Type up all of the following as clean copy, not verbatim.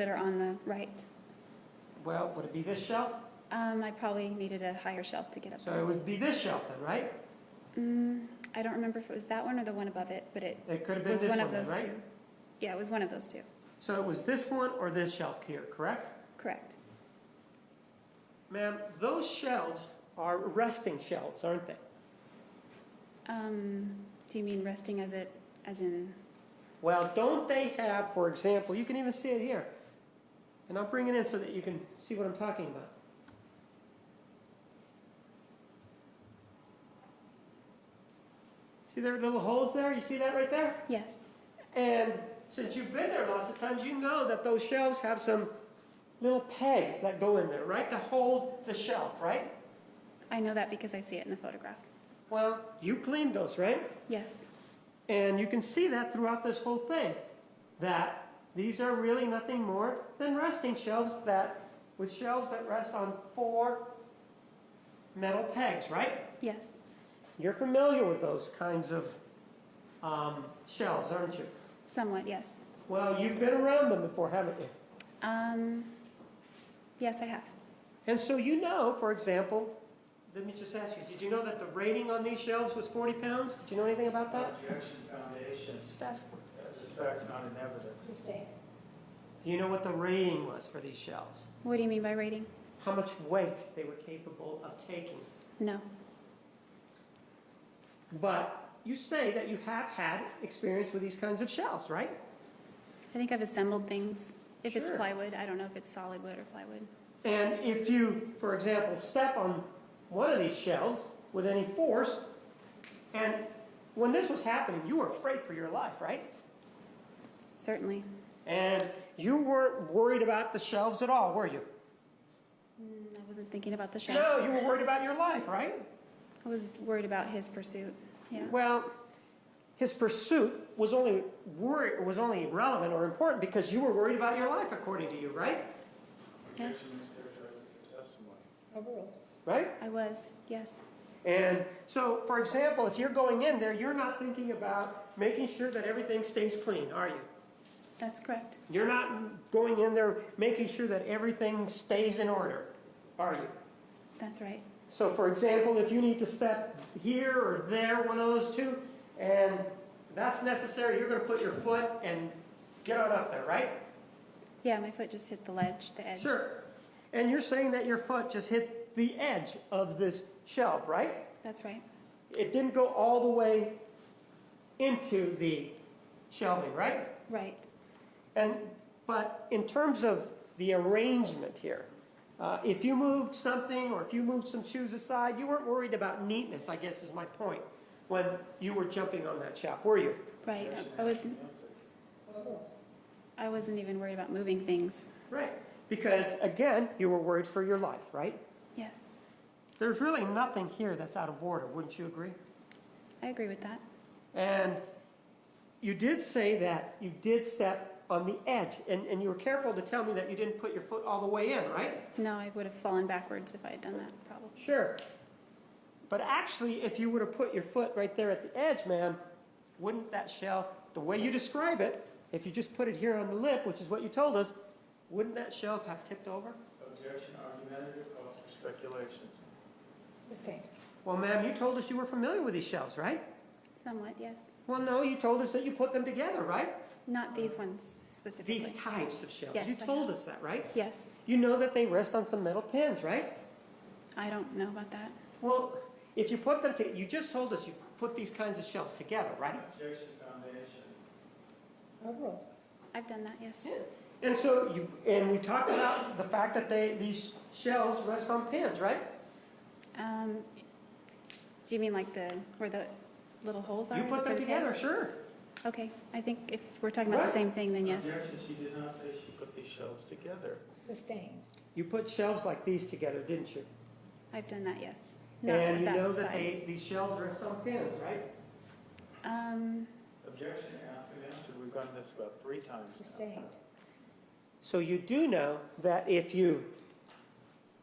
that are on the right. Well, would it be this shelf? I probably needed a higher shelf to get up So there. it would be this shelf then, right? I don't remember if it was that one or the one above it, but it It could have been was this one one of then, those right? two. Yeah, it was one of those two. So it was this one or this shelf here, correct? Correct. Ma'am, those shelves are resting shelves, aren't they? Do you mean resting as in? Well, don't they have, for example, you can even see it here. And I'll bring it in so that you can see what I'm talking about. See there are little holes there? You see that right there? Yes. And since you've been there lots of times, you know that those shelves have some little pegs that go in there, right? To hold the shelf, right? I know that because I see it in the photograph. Well, you cleaned those, right? Yes. And you can see that throughout this whole thing, that these are really nothing more than resting shelves with shelves that rest on 4 metal pegs, right? Yes. You're familiar with those kinds of shelves, aren't you? Somewhat, yes. Well, you've been around them before, haven't you? Yes, I have. And so you know, for example, let me just ask you, did you know that the rating on these shelves was 40 pounds? Did you know anything about that? Objection foundation. Just ask. This fact's not in evidence. Sustained. Do you know what the rating was for these shelves? What do you mean by rating? How much weight they were capable of taking? No. But you say that you have had experience with these kinds of shelves, right? I think I've assembled things. If it's Sure. plywood, I don't know if it's solid wood or plywood. And if you, for example, step on one of these shelves with any force, and when this was happening, you were afraid for your life, right? Certainly. And you weren't worried about the shelves at all, were you? I wasn't thinking about the shelves. No, you were worried about your life, right? I was worried about his pursuit. Yeah. Well, his pursuit was only relevant or important because you were worried about your life, according to you, right? Yes. Mischaracterizes the testimony. Overruled. Right? I was. Yes. And so, for example, if you're going in there, you're not thinking about making sure that everything stays clean, are you? That's correct. You're not going in there making sure that everything stays in order, are you? That's right. So, for example, if you need to step here or there, one of those two, and that's necessary, you're going to put your foot and get on up there, right? Yeah, my foot just hit the ledge, the edge. Sure. And you're saying that your foot just hit the edge of this shelf, right? That's right. It didn't go all the way into the shelving, right? Right. But in terms of the arrangement here, if you moved something or if you moved some shoes aside, you weren't worried about neatness, I guess is my point, when you were jumping on that shelf, were you? Right. I wasn't even worried about moving things. Right. Because, again, you were worried for your life, right? Yes. There's really nothing here that's out of order, wouldn't you agree? I agree with that. And you did say that you did step on the edge, and you were careful to tell me that you didn't put your foot all the way in, right? No, I would have fallen backwards if I had done that, probably. Sure. But actually, if you would have put your foot right there at the edge, ma'am, wouldn't that shelf, the way you describe it, if you just put it here on the lip, which is what you told us, wouldn't that shelf have tipped over? Objection argumentative, calls for speculation. Sustained. Well, ma'am, you told us you were familiar with these shelves, right? Somewhat, yes. Well, no, you told us that you put them together, right? Not these ones specifically. These types of shelves. Yes, You I told have. us that, right? Yes. You know that they rest on some metal pins, right? I don't know about that. Well, if you put them you just told us you put these kinds of shelves together, right? Objection foundation. Overruled. I've done that, yes. And so we talked about the fact that these shelves rest on pins, right? Do you mean like where the little holes are? You put them for the together, pins? sure. Okay, I think if we're talking about the same thing, then yes. Objection, she did not say she put these shelves together. Sustained. You put shelves like these together, didn't you? I've done that, yes. Not And with you that know that size. these shelves rest on pins, right? Objection asked and answered. We've gotten this about 3 times now. Sustained. So you do know that if you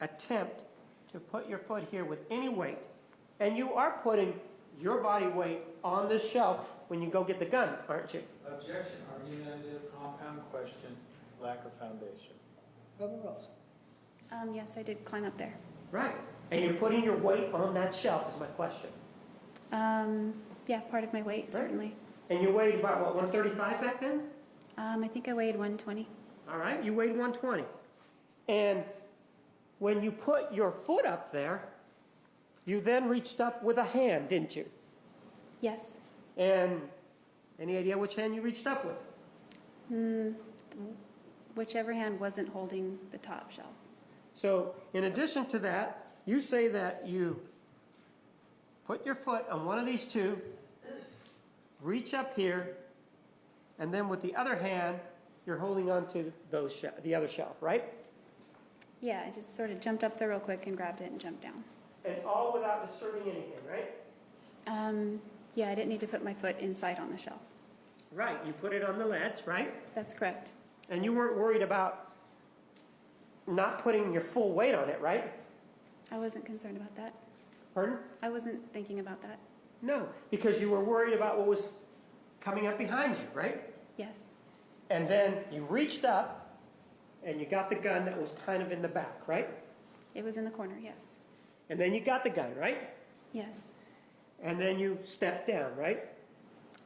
attempt to put your foot here with any weight, and you are putting your body weight on this shelf when you go get the gun, aren't you? Objection argumentative compound question. Lack of foundation. Overruled. Yes, I did climb up there. Right. And you're putting your weight on that shelf is my question. Yeah, part of my weight, Right. certainly. And you weighed about, what, 135 back then? I think I weighed 120. All right, you weighed 120. And when you put your foot up there, you then reached up with a hand, didn't you? Yes. And any idea which hand you reached up with? Whichever hand wasn't holding the top shelf. So in addition to that, you say that you put your foot on one of these two, reach up here, and then with the other hand, you're holding on to the other shelf, right? Yeah, I just sort of jumped up there real quick and grabbed it and jumped down. And all without disturbing anything, right? Yeah, I didn't need to put my foot inside on the shelf. Right, you put it on the ledge, right? That's correct. And you weren't worried about not putting your full weight on it, right? I wasn't concerned about that. Pardon? I wasn't thinking about that. No, because you were worried about what was coming up behind you, right? Yes. And then you reached up and you got the gun that was kind of in the back, right? It was in the corner, yes. And then you got the gun, right? Yes. And then you stepped down, right?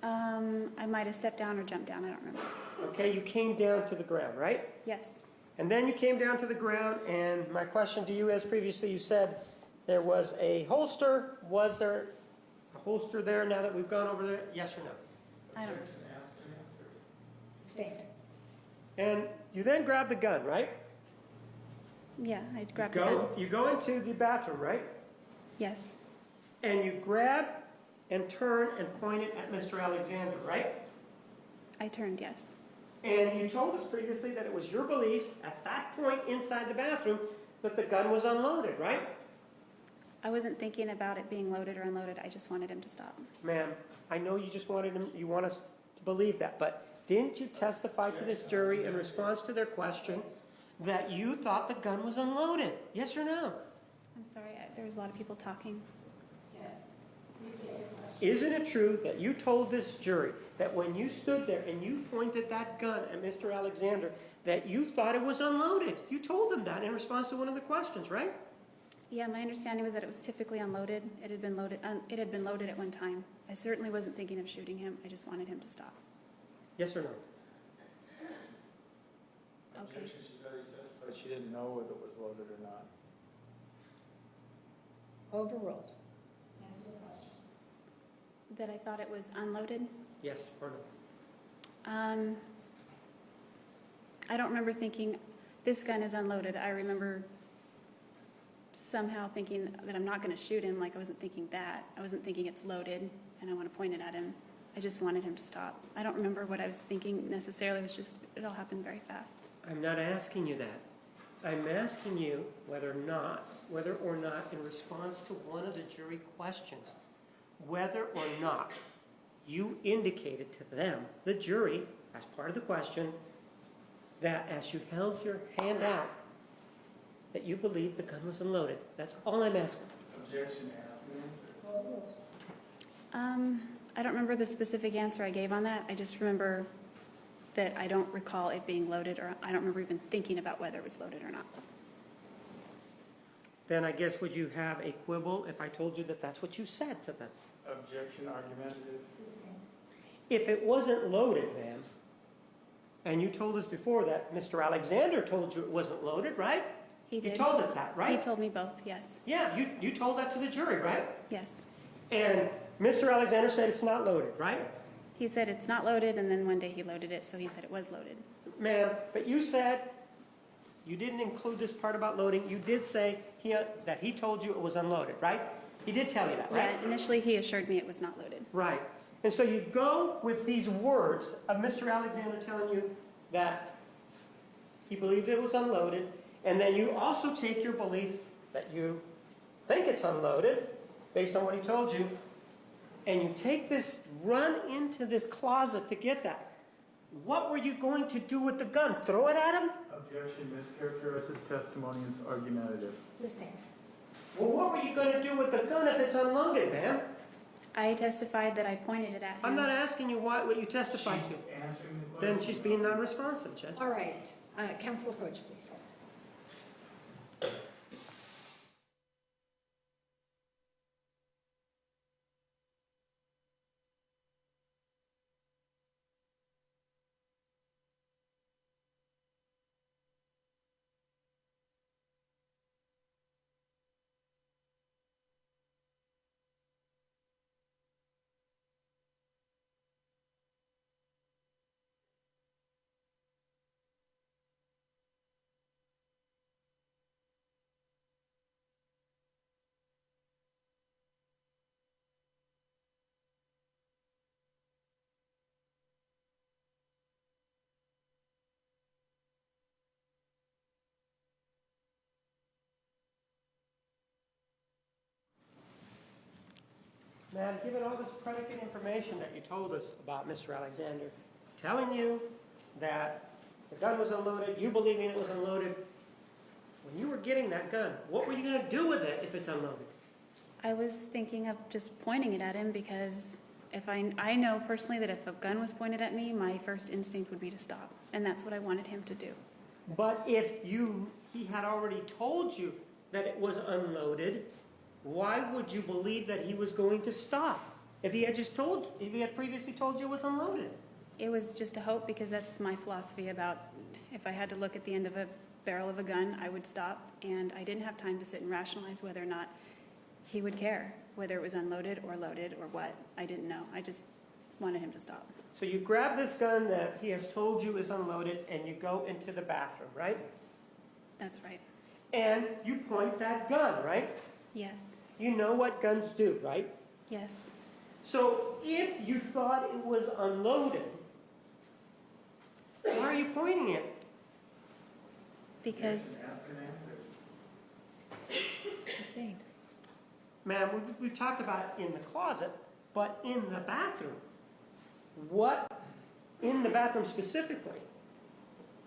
I might have stepped down or jumped down, I don't remember. Okay, you came down to the ground, right? Yes. And then you came down to the ground, and my question to you, as previously you said, there was a holster. Was there a holster there now that we've gone over there? Yes or no? I don't. Objection, asked and answered. Sustained. And you then grab the gun, right? Yeah, I grabbed the gun. You go into the bathroom, right? Yes. And you grab and turn and point it at Mr. Alexander, right? I turned, yes. And you told us previously that it was your belief at that point inside the bathroom that the gun was unloaded, right? I wasn't thinking about it being loaded or unloaded. I just wanted him to stop. Ma'am, I know you just wanted him, you want us to believe that, but didn't you testify to this jury in response to their question that you thought the gun was unloaded? Yes or no? I'm sorry, there was a lot of people talking. Isn't it true that you told this jury that when you stood there and you pointed that gun at Mr. Alexander, that you thought it was unloaded? You told them that in response to one of the questions, right? Yeah, my understanding was that it was typically unloaded. It had been loaded at one time. I certainly wasn't thinking of shooting him. I just wanted him to stop. Yes or no? Okay. Objection, she's already testified she didn't know whether it was loaded or not. Overruled. That I thought it was unloaded. Yes or no? I don't remember thinking this gun is unloaded. I remember somehow thinking that I'm not going to shoot him. Like I wasn't thinking that. I wasn't thinking it's loaded and I want to point it at him. I just wanted him to stop. I don't remember what I was thinking necessarily. It was just, it all happened very fast. I'm not asking you that. I'm asking you whether or not in response to one of the jury questions, whether or not you indicated to them, the jury, as part of the question, that as you held your hand out, that you believed the gun was unloaded. That's all I'm asking. Objection, asked and answered. Overruled. I don't remember the specific answer I gave on that. I just remember that I don't recall it being loaded, or I don't remember even thinking about whether it was loaded or not. Then I guess would you have a quibble if I told you that that's what you said to them? Objection, argumentative. If it wasn't loaded, ma'am, and you told us before that Mr. Alexander told you it wasn't loaded, right? He did. You told us that, right? He told me both, yes. Yeah, you told that to the jury, right? Yes. And Mr. Alexander said it's not loaded, right? He said it's not loaded, and then one day he loaded it, so he said it was loaded. Ma'am, but you said you didn't include this part about loading. You did say that he told you it was unloaded, right? He did tell you that, right? Yeah, initially he assured me it was not loaded. Right. And so you go with these words of Mr. Alexander telling you that he believed it was unloaded, and then you also take your belief that you think it's unloaded based on what he told you, and you take this, run into this closet to get that. What were you going to do with the gun? Throw it at him? Objection, mischaracterizes testimony and is argumentative. Sustained. Well, what were you going to do with the gun if it's unloaded, ma'am? I testified that I pointed it at him. I'm not asking you what you testified to. She's answering the Then question. she's being non-responsive, Judge. All right. Counsel approach, please. Ma'am, given all this predicate information that you told us about Mr. Alexander, telling you that the gun was unloaded, you believing it was unloaded, when you were getting that gun, what were you going to do with it if it's unloaded? I was thinking of just pointing it at him because if I know personally that if a gun was pointed at me, my first instinct would be to stop. And that's what I wanted him to do. But if he had already told you that it was unloaded, why would you believe that he was going to stop? If he had previously told you it was unloaded? It was just a hope because that's my philosophy about if I had to look at the end of a barrel of a gun, I would stop. And I didn't have time to sit and rationalize whether or not he would care, whether it was unloaded or loaded or what. I didn't know. I just wanted him to stop. So you grab this gun that he has told you is unloaded and you go into the bathroom, right? That's right. And you point that gun, right? Yes. You know what guns do, right? Yes. So if you thought it was unloaded, why are you pointing it? Because Sustained. Ma'am, we've talked about in the closet, but in the bathroom. What, in the bathroom specifically,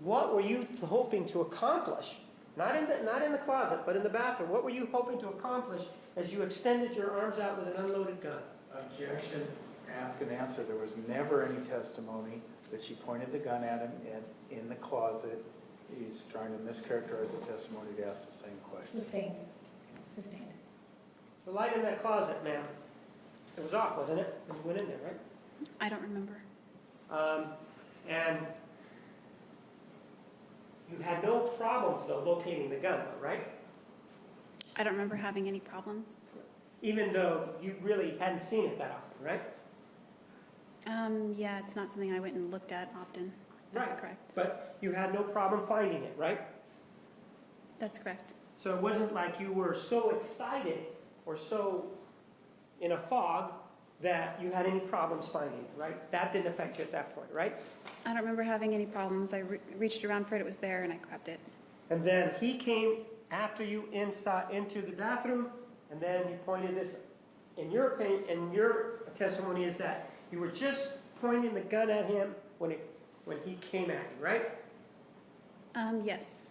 what were you hoping to accomplish? Not in the closet, but in the bathroom. What were you hoping to accomplish as you extended your arms out with an unloaded gun? Objection, ask and answer. There was never any testimony that she pointed the gun at him in the closet. He's trying to mischaracterize the testimony to ask the same question. Sustained. Sustained. The light in that closet, ma'am, it was off, wasn't it? When you went in there, right? I don't remember. And you had no problems, though, locating the gun, right? I don't remember having any problems. Even though you really hadn't seen it that often, right? Yeah, it's not something I went and looked at often. That's Right. correct. But you had no problem finding it, right? That's correct. So it wasn't like you were so excited or so in a fog that you had any problems finding it, right? That didn't affect you at that point, right? I don't remember having any problems. I reached around for it. It was there, and I grabbed it. And then he came after you inside into the bathroom, and then you pointed this. In your opinion, and your testimony is that you were just pointing the gun at him when he came at you, right? Yes.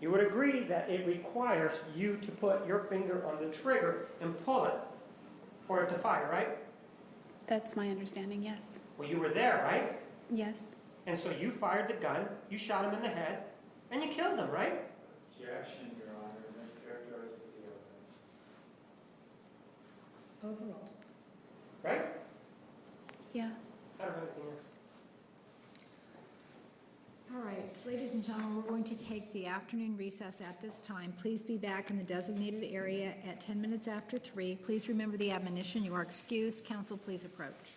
You would agree that it requires you to put your finger on the trigger and pull it for it to fire, right? That's my understanding, yes. Well, you were there, right? Yes. And so you fired the gun, you shot him in the head, and you killed him, right? Objection, Your Honor. Mischaracterizes the evidence. Overruled. Right? Yeah. I don't have anything else. All right, ladies and gentlemen, we're going to take the afternoon recess at this time. Please be back in the designated area at 10 minutes after 3. Please remember the admonition. You are excused. Counsel, please approach.